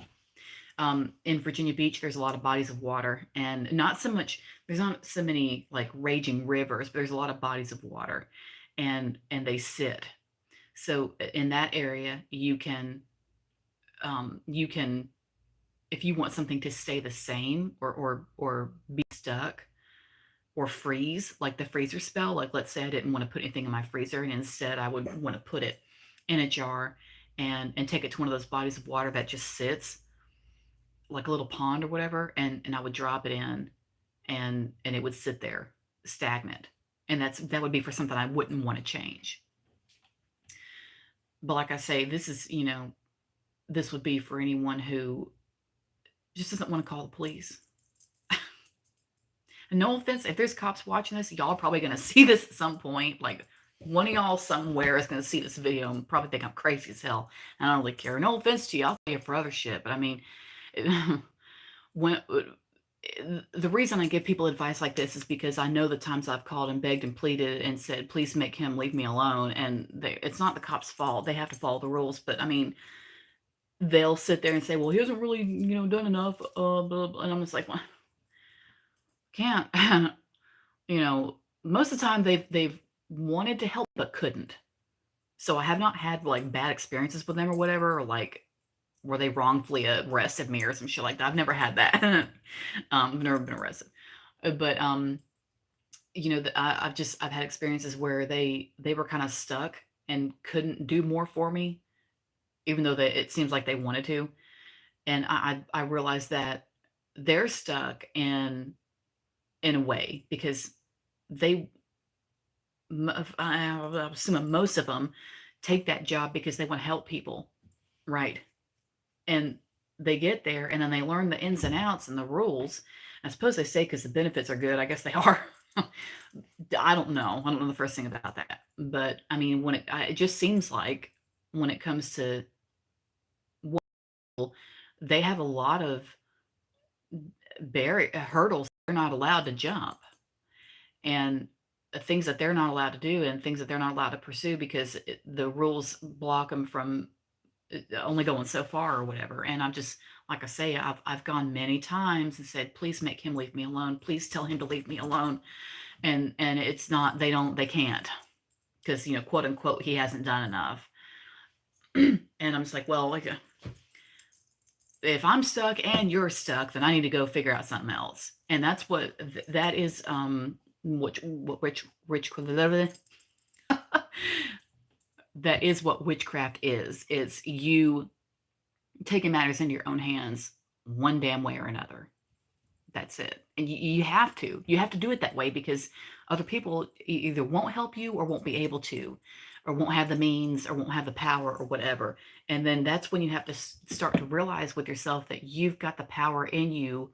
S1: In Virginia Beach, there's a lot of bodies of water, and there's not so many like raging rivers, but there's a lot of bodies of water, and they sit. So in that area, you can, if you want something to stay the same or be stuck or freeze, like the freezer spell, like let's say I didn't want to put anything in my freezer, and instead I would want to put it in a jar and take it to one of those bodies of water that just sits, like a little pond or whatever, and I would drop it in, and it would sit there stagnant. And that would be for something I wouldn't want to change. But like I say, this would be for anyone who just doesn't want to call the police. And no offense, if there's cops watching this, y'all are probably going to see this at some point. Like one of y'all somewhere is going to see this video and probably think I'm crazy as hell. I don't really care. No offense to you. I'll pay you for other shit. But I mean, The reason I give people advice like this is because I know the times I've called and begged and pleaded and said, "Please make him leave me alone," and it's not the cop's fault. They have to follow the rules, but I mean, they'll sit there and say, "Well, he hasn't really, done enough." Blah, blah, and I'm just like, "Well, can't." Most of the time they've wanted to help but couldn't. So I have not had like bad experiences with them or whatever, or like where they wrongfully arrested me or some shit like that. I've never had that. I've never been arrested. But I've had experiences where they were kind of stuck and couldn't do more for me, even though it seems like they wanted to. And I realized that they're stuck in a way because they I'm assuming most of them take that job because they want to help people, right? And they get there and then they learn the ins and outs and the rules. I suppose they say because the benefits are good. I guess they are. I don't know. I don't know the first thing about that. But I mean, it just seems like when it comes to well, they have a lot of hurdles they're not allowed to jump, and things that they're not allowed to do, and things that they're not allowed to pursue because the rules block them from only going so far or whatever. And I'm just like I say, I've gone many times and said, please make him leave me alone. Please tell him to leave me alone. And it's not they can't because quote unquote he hasn't done enough. And I'm just like, well, like if I'm stuck and you're stuck, then I need to go figure out something else. And that's what that is. What rich that is what witchcraft is. It's you taking matters into your own hands one damn way or another. That's it. And you have to. You have to do it that way because other people either won't help you or won't be able to, or won't have the means or won't have the power or whatever. And then that's when you have to start to realize with yourself that you've got the power in you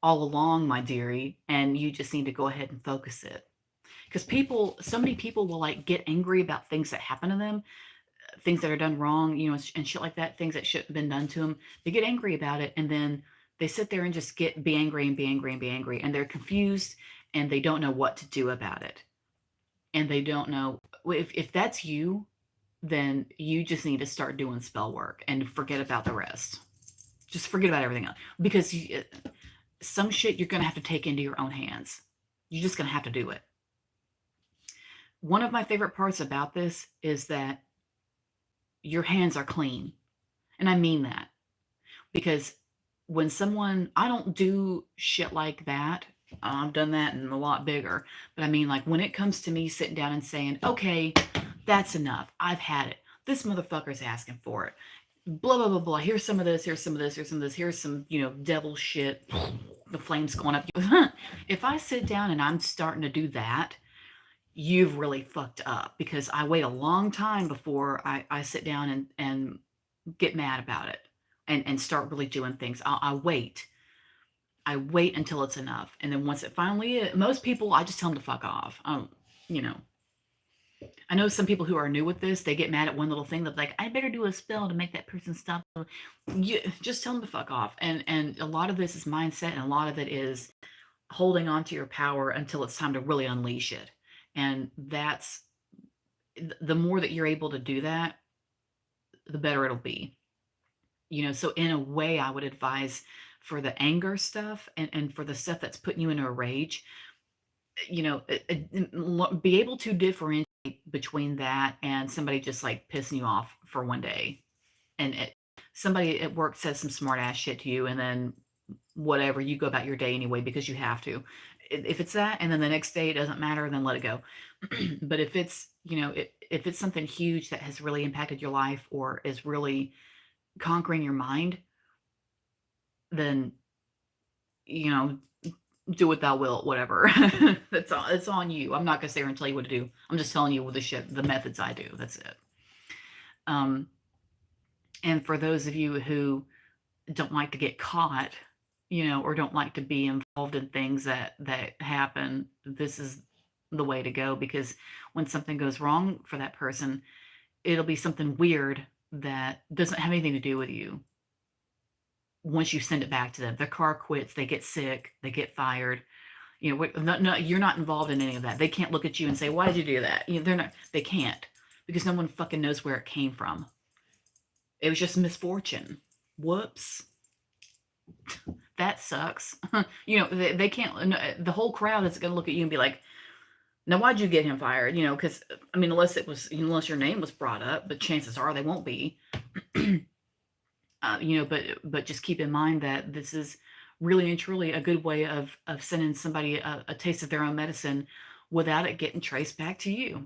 S1: all along, my dearie, and you just need to go ahead and focus it. Because so many people will like get angry about things that happen to them, things that are done wrong, and shit like that, things that shouldn't have been done to them. They get angry about it, and then they sit there and just be angry and be angry and be angry, and they're confused and they don't know what to do about it. And they don't know if that's you, then you just need to start doing spell work and forget about the rest. Just forget about everything else because some shit you're going to have to take into your own hands. You're just going to have to do it. One of my favorite parts about this is that your hands are clean. And I mean that because I don't do shit like that. I've done that and a lot bigger. But I mean, like when it comes to me sitting down and saying, okay, that's enough. I've had it. This motherfucker's asking for it. Blah, blah, blah, blah. Here's some of this. Here's some of this. Here's some of this. Here's some, devil shit. The flames going up. If I sit down and I'm starting to do that, you've really fucked up because I wait a long time before I sit down and get mad about it and start really doing things. I wait. I wait until it's enough. And then once it finally is, most people, I just tell them to fuck off. You know, I know some people who are new with this, they get mad at one little thing. They're like, I better do a spell to make that person stop. You just tell them to fuck off. And a lot of this is mindset, and a lot of it is holding on to your power until it's time to really unleash it. And that's the more that you're able to do that, the better it'll be. So in a way, I would advise for the anger stuff and for the stuff that's putting you into a rage, be able to differentiate between that and somebody just like pissing you off for one day. And somebody at work says some smart ass shit to you, and then whatever, you go about your day anyway because you have to. If it's that, and then the next day it doesn't matter, then let it go. But if it's, if it's something huge that has really impacted your life or is really conquering your mind, then, do what thou wilt, whatever. It's on you. I'm not gonna sit here and tell you what to do. I'm just telling you the methods I do. That's it. And for those of you who don't like to get caught, or don't like to be involved in things that happen, this is the way to go, because when something goes wrong for that person, it'll be something weird that doesn't have anything to do with you. once you send it back to them. Their car quits, they get sick, they get fired. You know, no, you're not involved in any of that. They can't look at you and say, "Why did you do that?" You know, they're not. They can't because no one fucking knows where it came from. It was just misfortune. Whoops. That sucks. You know, they can't. The whole crowd is going to look at you and be like, "Now, why'd you get him fired?" You know, because I mean, unless your name was brought up, but chances are they won't be. You know, but just keep in mind that this is really and truly a good way of sending somebody a taste of their own medicine without it getting traced back to you.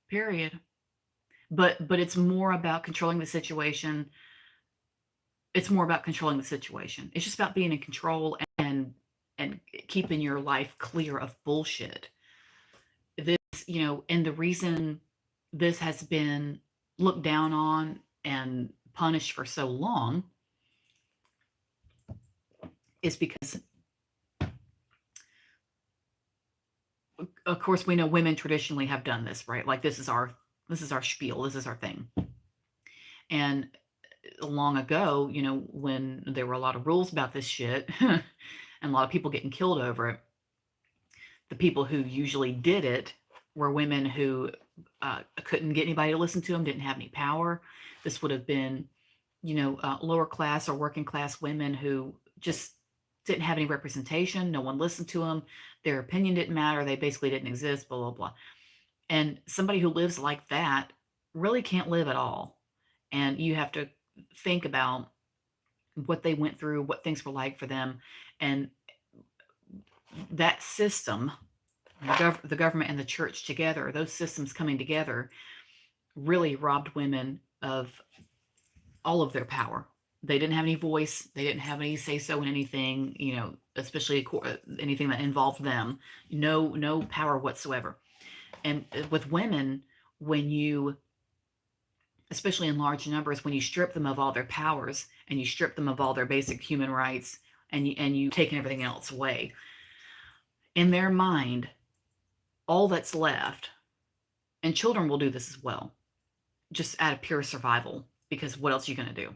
S1: Period. But it's more about controlling the situation. It's more about controlling the situation. It's just about being in control and keeping your life clear of bullshit. This, you know, and the reason this has been looked down on and punished for so long is because, of course, we know women traditionally have done this, right? Like this is our spiel, this is our thing. And long ago, you know, when there were a lot of rules about this shit and a lot of people getting killed over it, the people who usually did it were women who couldn't get anybody to listen to them, didn't have any power. This would have been, you know, lower class or working class women who just didn't have any representation. No one listened to them. Their opinion didn't matter. They basically didn't exist, blah, blah, blah. And somebody who lives like that really can't live at all. And you have to think about what they went through, what things were like for them. And that system, the government and the church together, those systems coming together really robbed women of all of their power. They didn't have any voice. They didn't have any say so in anything, you know, especially anything that involved them. No power whatsoever. And with women, when you, especially in large numbers, when you strip them of all their powers and you strip them of all their basic human rights and you taken everything else away, in their mind, all that's left, and children will do this as well, just out of pure survival, because what else are you going to do?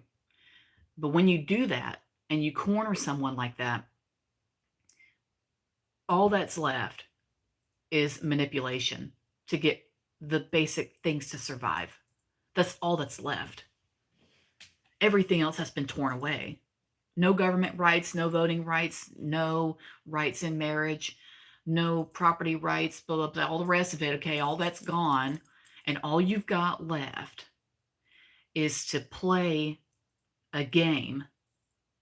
S1: But when you do that and you corner someone like that, all that's left is manipulation to get the basic things to survive. That's all that's left. Everything else has been torn away. No government rights, no voting rights, no rights in marriage, no property rights, blah, blah, blah, all the rest of it. Okay, all that's gone. And all you've got left is to play a game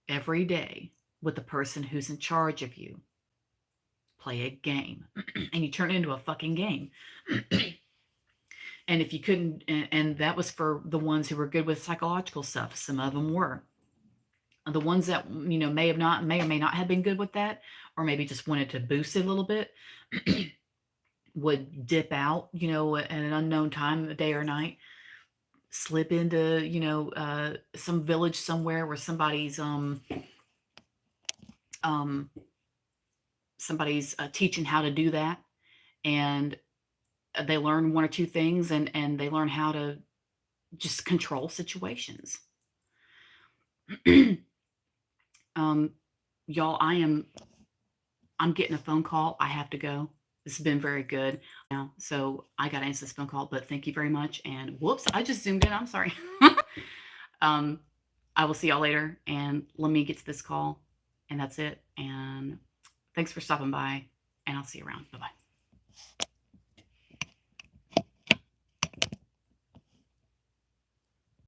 S1: every day with the person who's in charge of you. Play a game. And you turn it into a fucking game. And if you couldn't, and that was for the ones who were good with psychological stuff. Some of them were. The ones that, you know, may or may not have been good with that, or maybe just wanted to boost it a little bit, would dip out, you know, at an unknown time, day or night, slip into, you know, some village somewhere where somebody's teaching how to do that, and they learn one or two things, and they learn how to just control situations. Y'all, I'm getting a phone call. I have to go. This has been very good now, so I got to answer this phone call, but thank you very much. And whoops, I just zoomed in. I'm sorry. I will see y'all later, and let me get to this call, and that's it. And thanks for stopping by, and I'll see you around. Bye-bye.